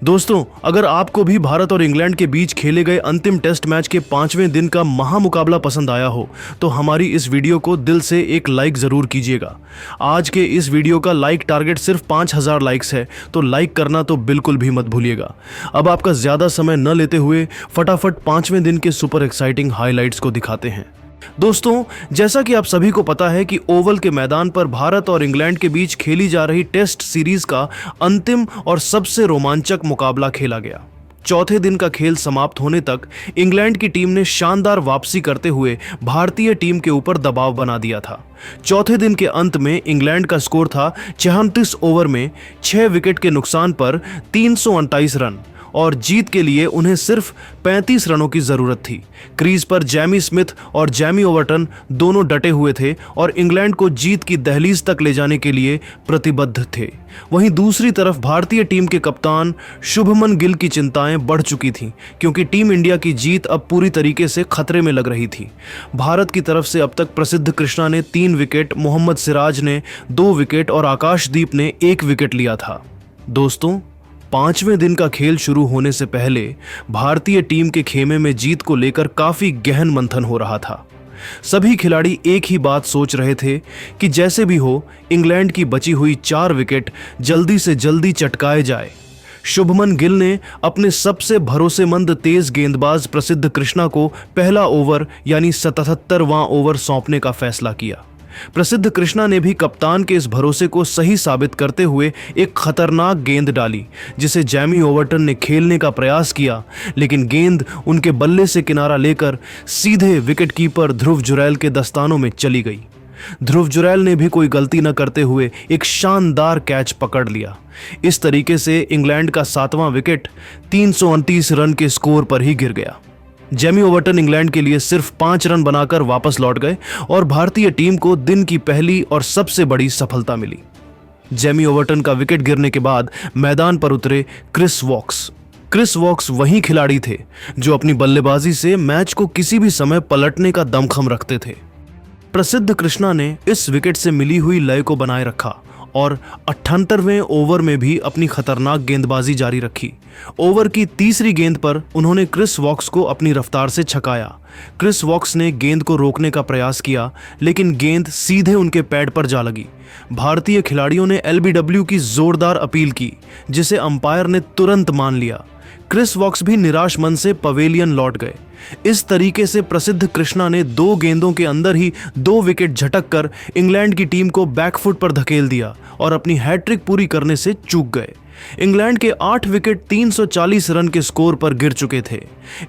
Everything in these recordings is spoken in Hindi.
दोस्तों, अगर आपको भी भारत और इंग्लैंड के बीच खेले गए अंतिम टेस्ट मैच के 5वें दिन का महामुकाबला पसंद आया हो तो हमारी इस वीडियो को दिल से एक लाइक ज़रूर कीजिएगा। आज के इस वीडियो का लाइक टारगेट सिर्फ 5000 लाइक्स है, तो लाइक करना तो बिल्कुल भी मत भूलिएगा। अब आपका ज़्यादा समय न लेते हुए फटाफट 5वें दिन के सुपर एक्साइटिंग हाईलाइट्स को दिखाते हैं। दोस्तों, जैसा कि आप सभी को पता है कि ओवल के मैदान पर भारत और इंग्लैंड के बीच खेली जा रही टेस्ट सीरीज का अंतिम और सबसे रोमांचक मुकाबला खेला गया। चौथे दिन का खेल समाप्त होने तक इंग्लैंड की टीम ने शानदार वापसी करते हुए भारतीय टीम के ऊपर दबाव बना दिया था। चौथे दिन के अंत में इंग्लैंड का स्कोर था 34 ओवर में 6 विकेट के नुकसान पर 329 रन और जीत के लिए उन्हें सिर्फ 35 रनों की जरूरत थी। क्रीज पर जैमी स्मिथ और जैमी ओवर्टन दोनों डटे हुए थे और इंग्लैंड को जीत की दहलीज तक ले जाने के लिए प्रतिबद्ध थे। वहीं दूसरी तरफ भारतीय टीम के कप्तान शुभमन गिल की चिंताएं बढ़ चुकी थीं, क्योंकि टीम इंडिया की जीत अब पूरी तरीके से खतरे में लग रही थी। भारत की तरफ से अब तक प्रसिद्ध कृष्णा ने 3 विकेट, मोहम्मद सिराज ने 2 विकेट और आकाशदीप ने 1 विकेट लिया था। दोस्तों, 5वें दिन का खेल शुरू होने से पहले भारतीय टीम के खेमे में जीत को लेकर काफी गहन मंथन हो रहा था। सभी खिलाड़ी एक ही बात सोच रहे थे कि जैसे भी हो इंग्लैंड की बची हुई 4 विकेट जल्दी से जल्दी चटकाए जाए। शुभमन गिल ने अपने सबसे भरोसेमंद तेज गेंदबाज प्रसिद्ध कृष्णा को पहला ओवर यानी 77वां ओवर सौंपने का फैसला किया। प्रसिद्ध कृष्णा ने भी कप्तान के इस भरोसे को सही साबित करते हुए एक खतरनाक गेंद डाली, जिसे जैमी ओवर्टन ने खेलने का प्रयास किया, लेकिन गेंद उनके बल्ले से किनारा लेकर सीधे विकेटकीपर ध्रुव जुरैल के दस्तानों में चली गई। ध्रुव जुरैल ने भी कोई गलती न करते हुए एक शानदार कैच पकड़ लिया। इस तरीके से इंग्लैंड का 7वां विकेट 329 रन के स्कोर पर ही गिर गया। जैमी ओवर्टन इंग्लैंड के लिए सिर्फ 5 रन बनाकर वापस लौट गए और भारतीय टीम को दिन की पहली और सबसे बड़ी सफलता मिली। जैमी ओवर्टन का विकेट गिरने के बाद मैदान पर उतरे क्रिस वॉक्स। क्रिस वॉक्स वही खिलाड़ी थे जो अपनी बल्लेबाजी से मैच को किसी भी समय पलटने का दमखम रखते थे। प्रसिद्ध कृष्णा ने इस विकेट से मिली हुई लय को बनाए रखा और 78वें ओवर में भी अपनी खतरनाक गेंदबाजी जारी रखी। ओवर की तीसरी गेंद पर उन्होंने क्रिस वॉक्स को अपनी रफ्तार से छकाया। क्रिस वॉक्स ने गेंद को रोकने का प्रयास किया, लेकिन गेंद सीधे उनके पैड पर जा लगी। भारतीय खिलाड़ियों ने एलबीडब्ल्यू की जोरदार अपील की, जिसे अंपायर ने तुरंत मान लिया। क्रिस वॉक्स भी निराश मन से पवेलियन लौट गए। इस तरीके से प्रसिद्ध कृष्णा ने 2 गेंदों के अंदर ही 2 विकेट झटक कर इंग्लैंड की टीम को बैकफुट पर धकेल दिया और अपनी हैट्रिक पूरी करने से चूक गए। इंग्लैंड के 8 विकेट 340 रन के स्कोर पर गिर चुके थे।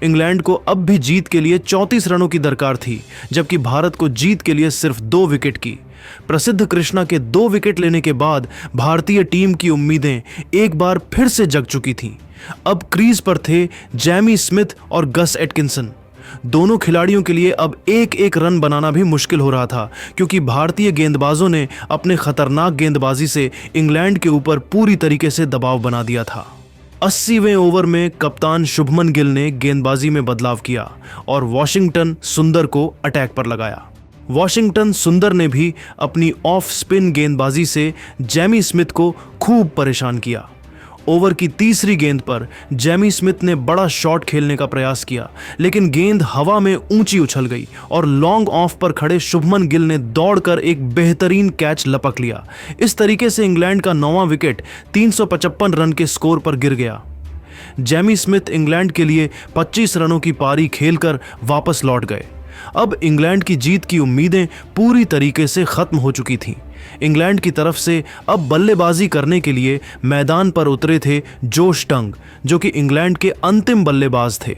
इंग्लैंड को अब भी जीत के लिए 34 रनों की दरकार थी, जबकि भारत को जीत के लिए सिर्फ 2 विकेट की। प्रसिद्ध कृष्णा के 2 विकेट लेने के बाद भारतीय टीम की उम्मीदें एक बार फिर से जग चुकी थीं। अब क्रीज पर थे जैमी स्मिथ और गस एटकिंसन। दोनों खिलाड़ियों के लिए अब एक रन बनाना भी मुश्किल हो रहा था, क्योंकि भारतीय गेंदबाजों ने अपने खतरनाक गेंदबाजी से इंग्लैंड के ऊपर पूरी तरीके से दबाव बना दिया था। 80वें ओवर में कप्तान शुभमन गिल ने गेंदबाजी में बदलाव किया और वॉशिंगटन सुंदर को अटैक पर लगाया। वॉशिंगटन सुंदर ने भी अपनी ऑफ स्पिन गेंदबाजी से जैमी स्मिथ को खूब परेशान किया। ओवर की तीसरी गेंद पर जैमी स्मिथ ने बड़ा शॉट खेलने का प्रयास किया, लेकिन गेंद हवा में ऊंची उछल गई और लॉन्ग ऑफ पर खड़े शुभमन गिल ने दौड़कर एक बेहतरीन कैच लपक लिया। इस तरीके से इंग्लैंड का 9वां विकेट 355 रन के स्कोर पर गिर गया। जैमी स्मिथ इंग्लैंड के लिए 25 रनों की पारी खेलकर वापस लौट गए। अब इंग्लैंड की जीत की उम्मीदें पूरी तरीके से खत्म हो चुकी थीं। इंग्लैंड की तरफ से अब बल्लेबाजी करने के लिए मैदान पर उतरे थे जोश टंग, जो कि इंग्लैंड के अंतिम बल्लेबाज थे।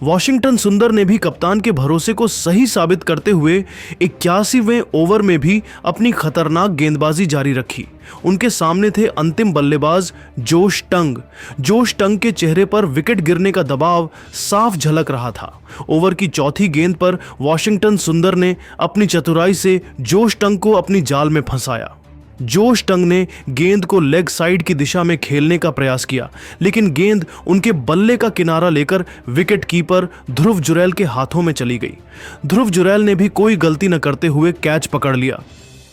वॉशिंगटन सुंदर ने भी कप्तान के भरोसे को सही साबित करते हुए 81वें ओवर में भी अपनी खतरनाक गेंदबाजी जारी रखी। उनके सामने थे अंतिम बल्लेबाज जोश टंग। जोश टंग के चेहरे पर विकेट गिरने का दबाव साफ झलक रहा था। ओवर की चौथी गेंद पर वॉशिंगटन सुंदर ने अपनी चतुराई से जोश टंग को अपनी जाल में फंसाया। जोश टंग ने गेंद को लेग साइड की दिशा में खेलने का प्रयास किया, लेकिन गेंद उनके बल्ले का किनारा लेकर विकेट कीपर ध्रुव जुरैल के हाथों में चली गई। ध्रुव जुरैल ने भी कोई गलती न करते हुए कैच पकड़ लिया।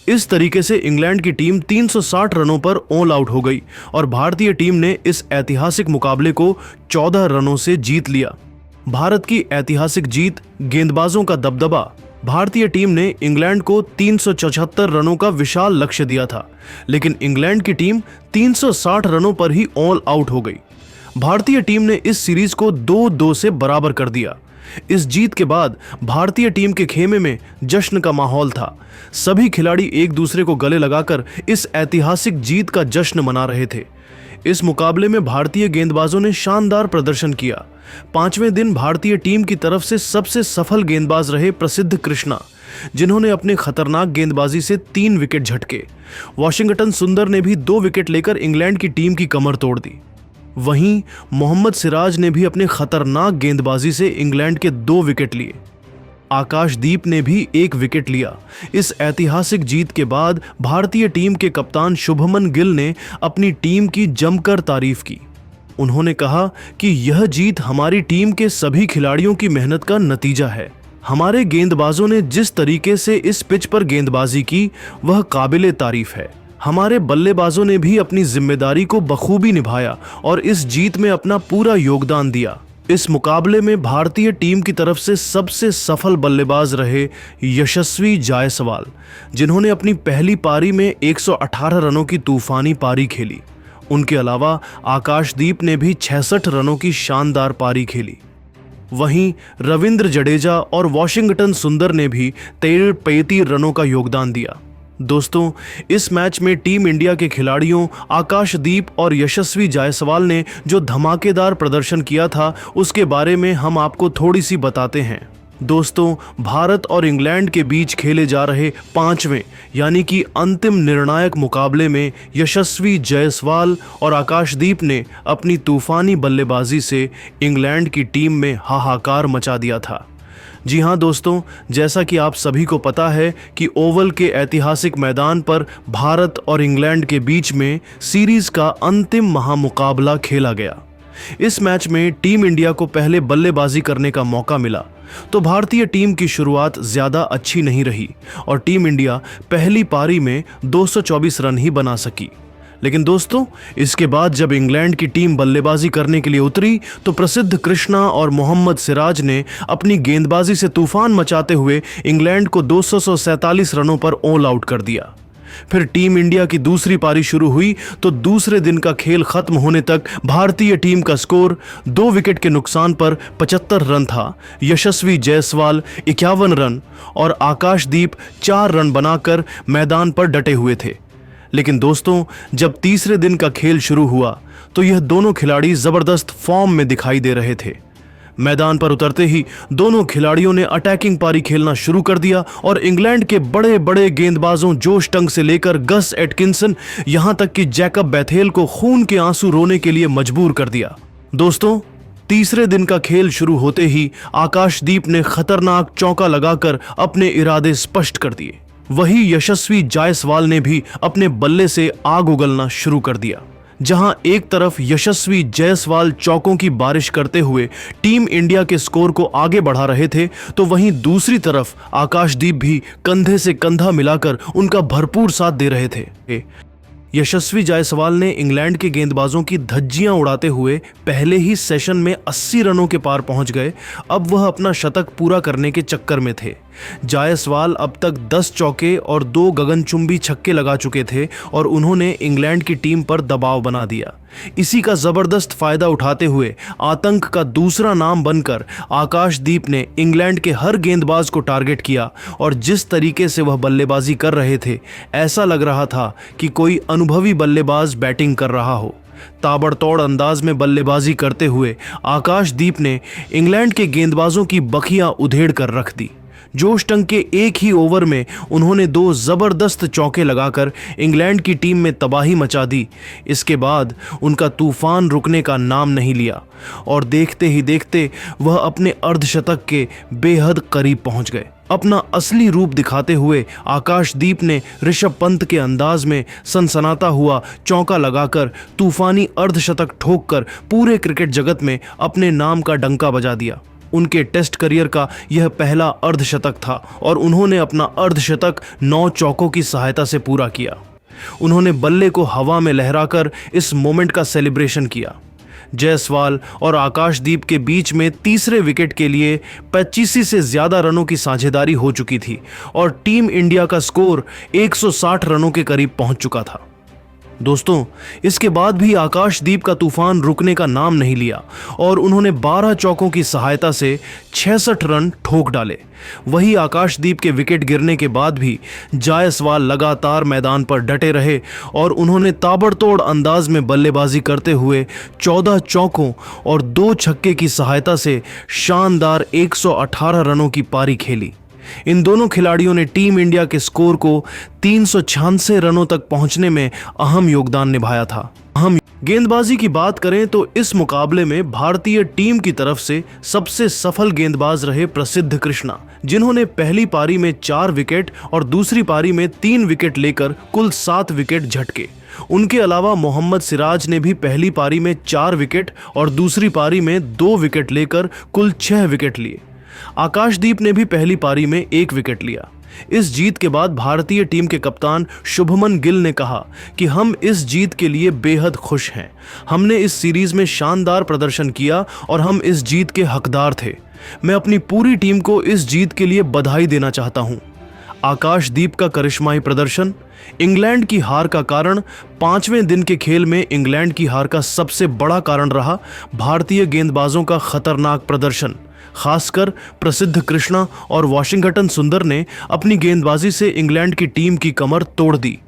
इस तरीके से इंग्लैंड की टीम 360 रनों पर ऑल आउट हो गई और भारतीय टीम ने इस ऐतिहासिक मुकाबले को 14 रनों से जीत लिया। भारत की ऐतिहासिक जीत, गेंदबाजों का दबदबा। भारतीय टीम ने इंग्लैंड को 374 रनों का विशाल लक्ष्य दिया था, लेकिन इंग्लैंड की टीम 360 रनों पर ही ऑल आउट हो गई। भारतीय टीम ने इस सीरीज को 2-2 से बराबर कर दिया। इस जीत के बाद भारतीय टीम के खेमे में जश्न का माहौल था। सभी खिलाड़ी एक दूसरे को गले लगाकर इस ऐतिहासिक जीत का जश्न मना रहे थे। इस मुकाबले में भारतीय गेंदबाजों ने शानदार प्रदर्शन किया। 5वें दिन भारतीय टीम की तरफ से सबसे सफल गेंदबाज रहे प्रसिद्ध कृष्णा, जिन्होंने अपने खतरनाक गेंदबाजी से 3 विकेट झटके। वॉशिंगटन सुंदर ने भी 2 विकेट लेकर इंग्लैंड की टीम की कमर तोड़ दी। वहीं मोहम्मद सिराज ने भी अपने खतरनाक गेंदबाजी से इंग्लैंड के 2 विकेट लिए। आकाशदीप ने भी 1 विकेट लिया। इस ऐतिहासिक जीत के बाद भारतीय टीम के कप्तान शुभमन गिल ने अपनी टीम की जमकर तारीफ की। उन्होंने कहा कि यह जीत हमारी टीम के सभी खिलाड़ियों की मेहनत का नतीजा है। हमारे गेंदबाजों ने जिस तरीके से इस पिच पर गेंदबाजी की, वह काबिले तारीफ है। हमारे बल्लेबाजों ने भी अपनी जिम्मेदारी को बखूबी निभाया और इस जीत में अपना पूरा योगदान दिया। इस मुकाबले में भारतीय टीम की तरफ से सबसे सफल बल्लेबाज रहे यशस्वी जायसवाल, जिन्होंने अपनी पहली पारी में 118 रनों की तूफानी पारी खेली। उनके अलावा आकाशदीप ने भी 66 रनों की शानदार पारी खेली। वहीं रविंद्र जडेजा और वॉशिंगटन सुंदर ने भी 33 रनों का योगदान दिया। दोस्तों, इस मैच में टीम इंडिया के खिलाड़ियों आकाशदीप और यशस्वी जायसवाल ने जो धमाकेदार प्रदर्शन किया था, उसके बारे में हम आपको थोड़ी सी बताते हैं। दोस्तों, भारत और इंग्लैंड के बीच खेले जा रहे 5वें यानी कि अंतिम निर्णायक मुकाबले में यशस्वी जायसवाल और आकाशदीप ने अपनी तूफानी बल्लेबाजी से इंग्लैंड की टीम में हाहाकार मचा दिया था। जी हाँ दोस्तों, जैसा कि आप सभी को पता है कि ओवल के ऐतिहासिक मैदान पर भारत और इंग्लैंड के बीच में सीरीज का अंतिम महामुकाबला खेला गया। इस मैच में टीम इंडिया को पहले बल्लेबाजी करने का मौका मिला, तो भारतीय टीम की शुरुआत ज़्यादा अच्छी नहीं रही और टीम इंडिया पहली पारी में 224 रन ही बना सकी। लेकिन दोस्तों, इसके बाद जब इंग्लैंड की टीम बल्लेबाजी करने के लिए उतरी तो प्रसिद्ध कृष्णा और मोहम्मद सिराज ने अपनी गेंदबाजी से तूफान मचाते हुए इंग्लैंड को 247 रनों पर ऑल आउट कर दिया। फिर टीम इंडिया की दूसरी पारी शुरू हुई तो दूसरे दिन का खेल खत्म होने तक भारतीय टीम का स्कोर 2 विकेट के नुकसान पर 75 रन था। यशस्वी जायसवाल 51 रन और आकाशदीप 4 रन बनाकर मैदान पर डटे हुए थे। लेकिन दोस्तों, जब तीसरे दिन का खेल शुरू हुआ तो यह दोनों खिलाड़ी जबरदस्त फॉर्म में दिखाई दे रहे थे। मैदान पर उतरते ही दोनों खिलाड़ियों ने अटैकिंग पारी खेलना शुरू कर दिया और इंग्लैंड के बड़े बड़े गेंदबाजों जोश टंग से लेकर गस एटकिंसन, यहां तक कि जैकब बैथेल को खून के आंसू रोने के लिए मजबूर कर दिया। दोस्तों, तीसरे दिन का खेल शुरू होते ही आकाशदीप ने खतरनाक चौका लगाकर अपने इरादे स्पष्ट कर दिए। वही यशस्वी जायसवाल ने भी अपने बल्ले से आग उगलना शुरू कर दिया। जहां एक तरफ यशस्वी जायसवाल चौकों की बारिश करते हुए टीम इंडिया के स्कोर को आगे बढ़ा रहे थे, तो वहीं दूसरी तरफ आकाशदीप भी कंधे से कंधा मिलाकर उनका भरपूर साथ दे रहे थे। यशस्वी जायसवाल ने इंग्लैंड के गेंदबाजों की धज्जियां उड़ाते हुए पहले ही सेशन में 80 रनों के पार पहुंच गए। अब वह अपना शतक पूरा करने के चक्कर में थे। जायसवाल अब तक 10 चौके और 2 गगनचुंबी छक्के लगा चुके थे और उन्होंने इंग्लैंड की टीम पर दबाव बना दिया। इसी का जबरदस्त फायदा उठाते हुए आतंक का दूसरा नाम बनकर आकाशदीप ने इंग्लैंड के हर गेंदबाज को टारगेट किया और जिस तरीके से वह बल्लेबाजी कर रहे थे, ऐसा लग रहा था कि कोई अनुभवी बल्लेबाज बैटिंग कर रहा हो। ताबड़तोड़ अंदाज में बल्लेबाजी करते हुए आकाशदीप ने इंग्लैंड के गेंदबाजों की बखियां उधेड़ कर रख दी। जोश टंग के एक ही ओवर में उन्होंने 2 जबरदस्त चौके लगाकर इंग्लैंड की टीम में तबाही मचा दी। इसके बाद उनका तूफान रुकने का नाम नहीं लिया और देखते ही देखते वह अपने अर्धशतक के बेहद करीब पहुंच गए। अपना असली रूप दिखाते हुए आकाशदीप ने ऋषभ पंत के अंदाज में सनसनाता हुआ चौका लगाकर तूफानी अर्धशतक ठोककर पूरे क्रिकेट जगत में अपने नाम का डंका बजा दिया। उनके टेस्ट करियर का यह पहला अर्धशतक था और उन्होंने अपना अर्धशतक 9 चौकों की सहायता से पूरा किया। उन्होंने बल्ले को हवा में लहराकर इस मोमेंट का सेलिब्रेशन किया। जायसवाल और आकाशदीप के बीच में तीसरे विकेट के लिए 85 से ज्यादा रनों की साझेदारी हो चुकी थी और टीम इंडिया का स्कोर 160 रनों के करीब पहुंच चुका था। दोस्तों, इसके बाद भी आकाशदीप का तूफान रुकने का नाम नहीं लिया और उन्होंने 12 चौकों की सहायता से 66 रन ठोक डाले। वही आकाशदीप के विकेट गिरने के बाद भी जायसवाल लगातार मैदान पर डटे रहे और उन्होंने ताबड़तोड़ अंदाज में बल्लेबाजी करते हुए 14 चौकों और 2 छक्के की सहायता से शानदार 118 रनों की पारी खेली। इन दोनों खिलाड़ियों ने टीम इंडिया के स्कोर को 396 रनों तक पहुंचने में अहम योगदान निभाया था। गेंदबाजी की बात करें तो इस मुकाबले में भारतीय टीम की तरफ से सबसे सफल गेंदबाज रहे प्रसिद्ध कृष्णा, जिन्होंने पहली पारी में 4 विकेट और दूसरी पारी में 3 विकेट लेकर कुल 7 विकेट झटके। उनके अलावा मोहम्मद सिराज ने भी पहली पारी में 4 विकेट और दूसरी पारी में 2 विकेट लेकर कुल 6 विकेट लिए। आकाशदीप ने भी पहली पारी में 1 विकेट लिया। इस जीत के बाद भारतीय टीम के कप्तान शुभमन गिल ने कहा कि हम इस जीत के लिए बेहद खुश हैं। हमने इस सीरीज में शानदार प्रदर्शन किया और हम इस जीत के हकदार थे। मैं अपनी पूरी टीम को इस जीत के लिए बधाई देना चाहता हूं। आकाशदीप का करिश्माई प्रदर्शन, इंग्लैंड की हार का कारण, 5वें दिन के खेल में इंग्लैंड की हार का सबसे बड़ा कारण रहा भारतीय गेंदबाजों का खतरनाक प्रदर्शन। खासकर प्रसिद्ध कृष्णा और वॉशिंगटन सुंदर ने अपनी गेंदबाजी से इंग्लैंड की टीम की कमर तोड़ दी।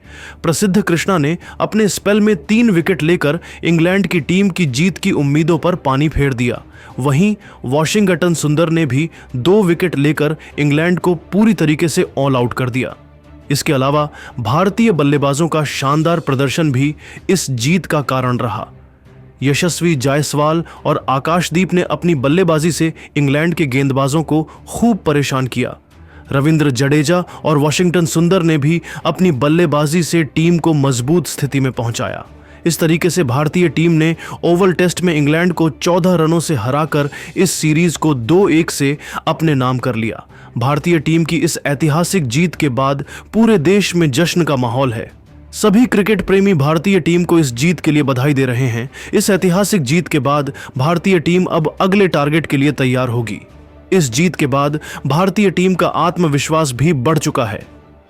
प्रसिद्ध कृष्णा ने अपने स्पेल में 3 विकेट लेकर इंग्लैंड की टीम की जीत की उम्मीदों पर पानी फेर दिया। वहीं वॉशिंगटन सुंदर ने भी 2 विकेट लेकर इंग्लैंड को पूरी तरीके से ऑल आउट कर दिया। इसके अलावा भारतीय बल्लेबाजों का शानदार प्रदर्शन भी इस जीत का कारण रहा। यशस्वी जायसवाल और आकाशदीप ने अपनी बल्लेबाजी से इंग्लैंड के गेंदबाजों को खूब परेशान किया। रविंद्र जडेजा और वॉशिंगटन सुंदर ने भी अपनी बल्लेबाजी से टीम को मजबूत स्थिति में पहुंचाया। इस तरीके से भारतीय टीम ने ओवल टेस्ट में इंग्लैंड को 14 रनों से हराकर इस सीरीज को 2-1 से अपने नाम कर लिया। भारतीय टीम की इस ऐतिहासिक जीत के बाद पूरे देश में जश्न का माहौल है। सभी क्रिकेट प्रेमी भारतीय टीम को इस जीत के लिए बधाई दे रहे हैं। इस ऐतिहासिक जीत के बाद भारतीय टीम अब अगले टारगेट के लिए तैयार होगी। इस जीत के बाद भारतीय टीम का आत्मविश्वास भी बढ़ चुका है।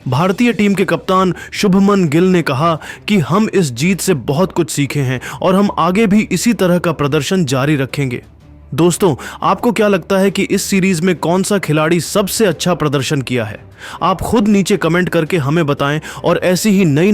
भारतीय टीम के कप्तान शुभमन गिल ने कहा कि हम इस जीत से बहुत कुछ सीखे हैं और हम आगे भी इसी तरह का प्रदर्शन जारी रखेंगे। दोस्तों, आपको क्या लगता है कि इस सीरीज में कौन सा खिलाड़ी सबसे अच्छा प्रदर्शन किया है? आप खुद नीचे कमेंट करके हमें बताएं और ऐसी ही नई